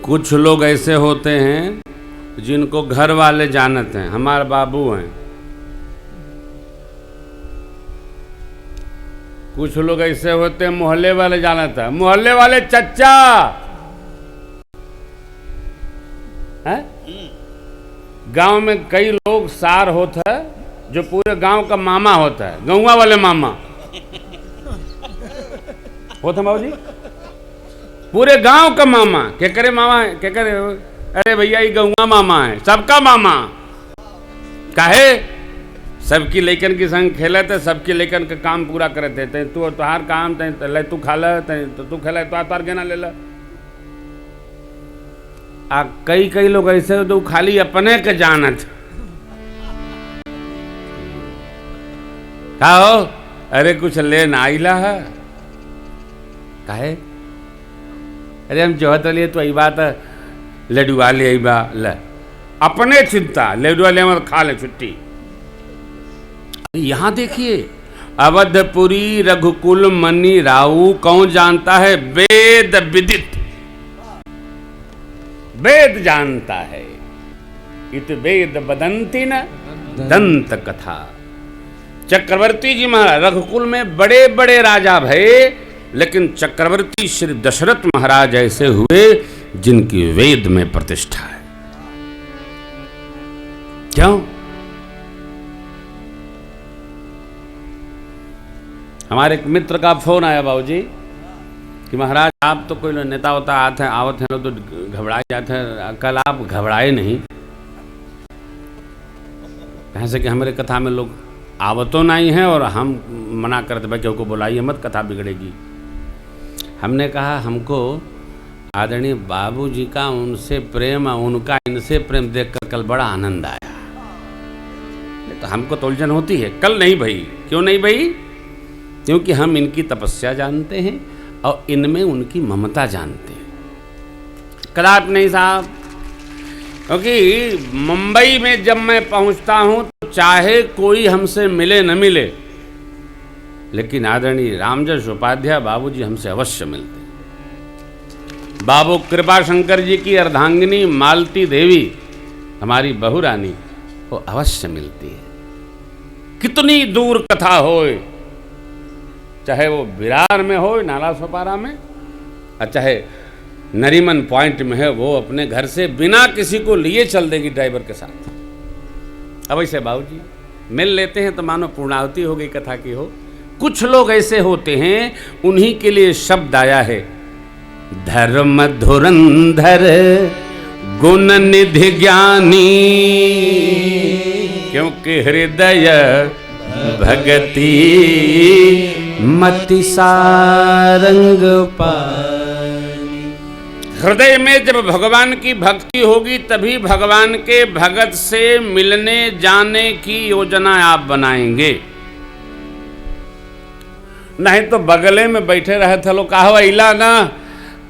कुछ लोग ऐसे होते हैं जिनको घर वाले जानते हैं, हमारे बाबू हैं। कुछ लोग ऐसे होते हैं मोहल्ले वाले जानते हैं, मोहल्ले वाले चच्चा है। गांव में कई लोग सार होता है जो पूरे गांव का मामा होता है, गौवा वाले मामा होता है। बाबू जी पूरे गांव का मामा क्या करे, मामा क्या करे, अरे भैया ये गौवा मामा है, सबका मामा काहे, सबकी लेकिन के संग खेले थे, सबकी लेकिन का काम पूरा करे थे। तू तुहार काम ले, तू खा ले तो तू खेला तो तार गेना ले ला। कई लोग ऐसे तो खाली अपने के जानत का हो, अरे कुछ ले ना आइला है काहे, अरे हम जोहत लिए तो आई बात लडुआ ले आई बा ले, अपने चिंता लडुआ ले मत खा ले छुट्टी। यहां देखिए अवधपुरी रघुकुल मणि राऊ कौन जानता है, वेद विदित, वेद जानता है। इत वेद बदंती न दंत कथा। चक्रवर्ती जी महाराज रघुकुल में बड़े बड़े राजा भये, लेकिन चक्रवर्ती श्री दशरथ महाराज ऐसे हुए जिनकी वेद में प्रतिष्ठा है। क्यों? हमारे एक मित्र का फोन आया बाबूजी कि महाराज आप तो कोई नेता होता आते हैं आवत हैं लोग तो घबराए जाते हैं, कल आप घबराए नहीं, ऐसे कि हमारे कथा में लोग आवतों नहीं है और हम मना करते भाई क्यों को बुलाइए मत, कथा बिगड़ेगी। हमने कहा हमको आदरणीय बाबूजी का उनसे प्रेम, उनका इनसे प्रेम देखकर कल बड़ा आनंद आया। तो हमको तो उलझन होती है, कल नहीं भाई। क्यों नहीं भाई? क्योंकि हम इनकी तपस्या जानते हैं और इनमें उनकी ममता जानते हैं। कदाप नहीं साहब, क्योंकि मुंबई में जब मैं पहुंचता हूं तो चाहे कोई हमसे मिले न मिले, लेकिन आदरणीय रामजस उपाध्याय बाबूजी हमसे अवश्य मिलते हैं। बाबू कृपा शंकर जी की अर्धांगिनी मालती देवी हमारी बहू रानी वो अवश्य मिलती है। कितनी दूर कथा होए, चाहे वो विरार में हो, नाला सोपारा में, और चाहे नरीमन पॉइंट में है, वो अपने घर से बिना किसी को लिए चल देगी ड्राइवर के साथ। अब ऐसे बाबूजी मिल लेते हैं तो मानो पूर्णाहुति हो गई कथा की हो। कुछ लोग ऐसे होते हैं, उन्हीं के लिए शब्द आया है, धर्म धुरंधर गुण निधि ज्ञानी, क्योंकि हृदय भगति मति सारंग पानी। हृदय में जब भगवान की भक्ति होगी तभी भगवान के भगत से मिलने जाने की योजना आप बनाएंगे, नहीं तो बगले में बैठे रहे थे लोग कहा इला ना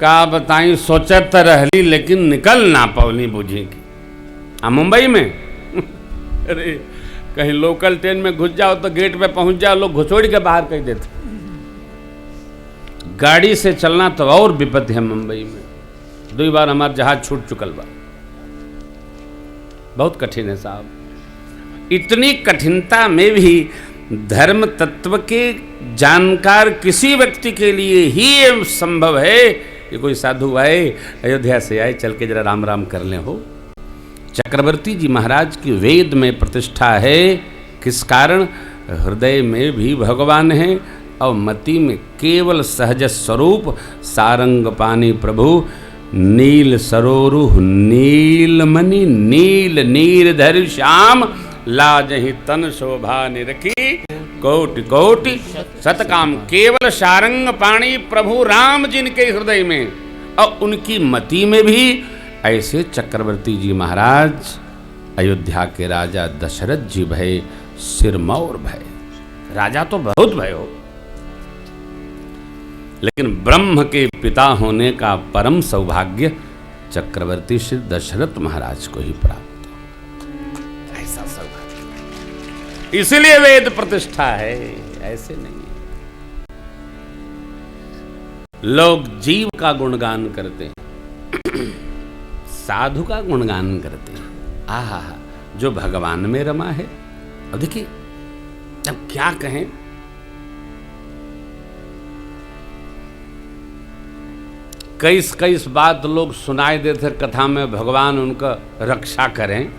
का बताई सोचत रहली लेकिन निकल ना पवनी बुझी की। मुंबई में अरे कहीं लोकल ट्रेन में घुस जाओ तो गेट पे पहुंच जाओ, लोग घुसोड़ के बाहर कह देते। गाड़ी से चलना तो और विपत्ति है मुंबई में। 2 बार हमारा जहाज छूट चुकल बा, बहुत कठिन है साहब। इतनी कठिनता में भी धर्म तत्व के जानकार किसी व्यक्ति के लिए ही ये संभव है कि कोई साधु आए, अयोध्या से आए, चल के जरा राम राम कर ले हो। चक्रवर्ती जी महाराज की वेद में प्रतिष्ठा है, किस कारण? हृदय में भी भगवान है और मति में केवल सहज स्वरूप सारंग पानी प्रभु नील सरोरु नीलमणि नील नीरधर श्याम लाजहि तन शोभा निरखी कोटि कोटि सतकाम। केवल सारंग पाणी प्रभु राम जिनके हृदय में और उनकी मति में भी ऐसे चक्रवर्ती जी महाराज अयोध्या के राजा दशरथ जी भय सिरमौर भय। राजा तो बहुत भय हो, लेकिन ब्रह्म के पिता होने का परम सौभाग्य चक्रवर्ती श्री दशरथ महाराज को ही प्राप्त हो। ऐसा सौभाग्य, इसलिए वेद प्रतिष्ठा है, ऐसे नहीं है। लोग जीव का गुणगान करते हैं साधु का गुणगान करते हैं, आहा हा, जो भगवान में रमा है। अब देखिए, अब क्या कहें, कई बात लोग सुनाई देते कथा में, भगवान उनका रक्षा करें।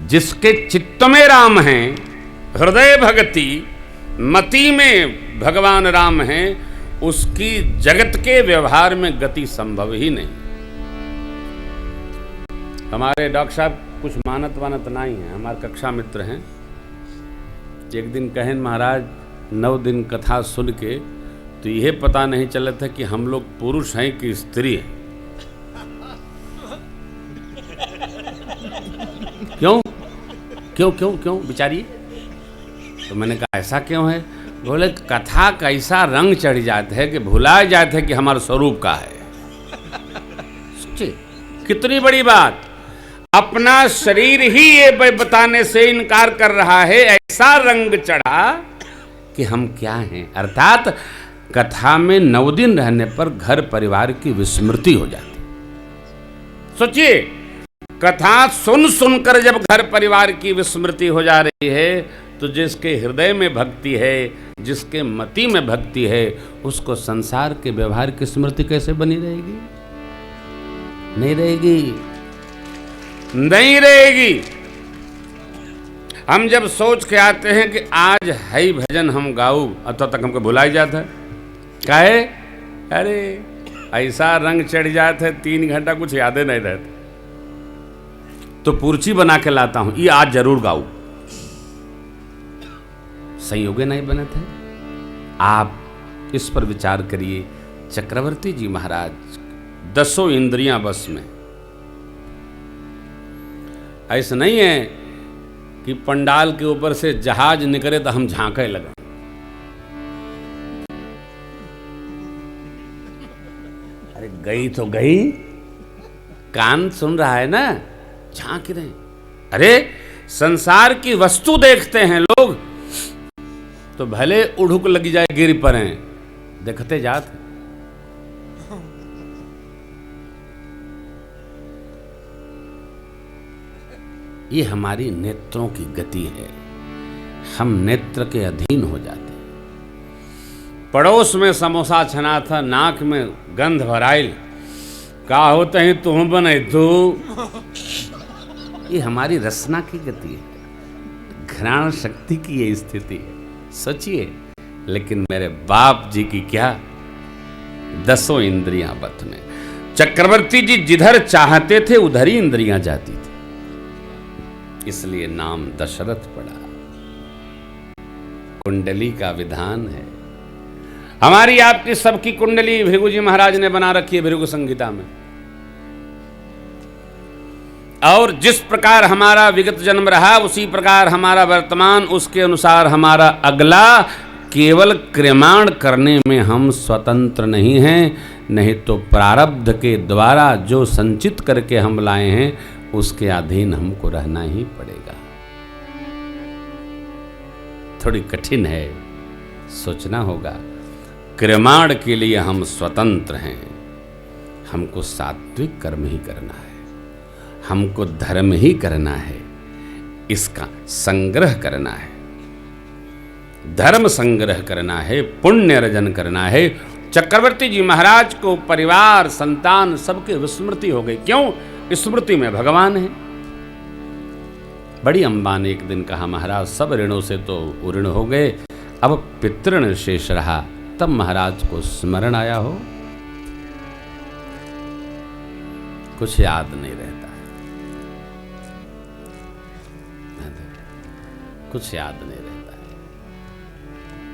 जिसके चित्त में राम हैं, हृदय भक्ति, मति में भगवान राम हैं, उसकी जगत के व्यवहार में गति संभव ही नहीं। हमारे डॉक्टर साहब कुछ मानत वानत नहीं है, हमारे कक्षा मित्र हैं। एक दिन कहें महाराज 9 दिन कथा सुन के तो यह पता नहीं चला था कि हम लोग पुरुष हैं कि स्त्री है। क्यों क्यों क्यों क्यों बिचारी? तो मैंने कहा ऐसा क्यों है? बोले कथा का ऐसा रंग चढ़ जाता है कि भुला जाते है कि हमारा स्वरूप का है। सोचिए कितनी बड़ी बात, अपना शरीर ही ये बताने से इनकार कर रहा है, ऐसा रंग चढ़ा कि हम क्या हैं। अर्थात कथा में 9 दिन रहने पर घर परिवार की विस्मृति हो जाती। सोचिए, कथा सुन सुनकर जब घर परिवार की विस्मृति हो जा रही है, तो जिसके हृदय में भक्ति है, जिसके मति में भक्ति है, उसको संसार के व्यवहार की स्मृति कैसे बनी रहेगी? नहीं रहेगी, नहीं रहेगी। हम जब सोच के आते हैं कि आज है भजन हम गाऊ, अब तक हमको भुलाई जाता है। काहे? अरे ऐसा रंग चढ़ जाता है, 3 घंटा कुछ यादें नहीं रहते। तो पुर्ची बना के लाता हूं, ये आज जरूर गाऊ। संयोगे नहीं बने थे। आप इस पर विचार करिए। चक्रवर्ती जी महाराज 10 इंद्रियां बस में। ऐसा नहीं है कि पंडाल के ऊपर से जहाज निकले तो हम झांके लगे। अरे गई तो गई, कान सुन रहा है ना, झांक रहे। अरे संसार की वस्तु देखते हैं लोग तो भले उड़ुक लगी जाए, गिर पड़े, देखते जाते। ये हमारी नेत्रों की गति है, हम नेत्र के अधीन हो जाते हैं। पड़ोस में समोसा छना था, नाक में गंध भराइल, का होते हैं तुम बने तू। ये हमारी रसना की गति है, घ्राण शक्ति की ये स्थिति है। सोचिए, लेकिन मेरे बाप जी की क्या 10 इंद्रियां बत में। चक्रवर्ती जी जिधर चाहते थे उधर ही इंद्रियां जाती थी, इसलिए नाम दशरथ पड़ा। कुंडली का विधान है। हमारी आपकी सबकी कुंडली भृगु जी महाराज ने बना रखी है भृगु संहिता में। और जिस प्रकार हमारा विगत जन्म रहा, उसी प्रकार हमारा वर्तमान, उसके अनुसार हमारा अगला। केवल क्रियमाण करने में हम स्वतंत्र नहीं हैं, नहीं तो प्रारब्ध के द्वारा जो संचित करके हम लाए हैं उसके अधीन हमको रहना ही पड़ेगा। थोड़ी कठिन है, सोचना होगा। क्रियमाण के लिए हम स्वतंत्र हैं, हमको सात्विक कर्म ही करना है, हमको धर्म ही करना है, इसका संग्रह करना है, धर्म संग्रह करना है, पुण्य अर्जन करना है। चक्रवर्ती जी महाराज को परिवार, संतान सबके विस्मृति हो गई। क्यों? स्मृति में भगवान है। बड़ी अम्बा ने एक दिन कहा, महाराज सब ऋणों से तो ऋण हो गए, अब पितृण शेष रहा। तब महाराज को स्मरण आया हो, कुछ याद नहीं रहता है, कुछ याद नहीं रहता।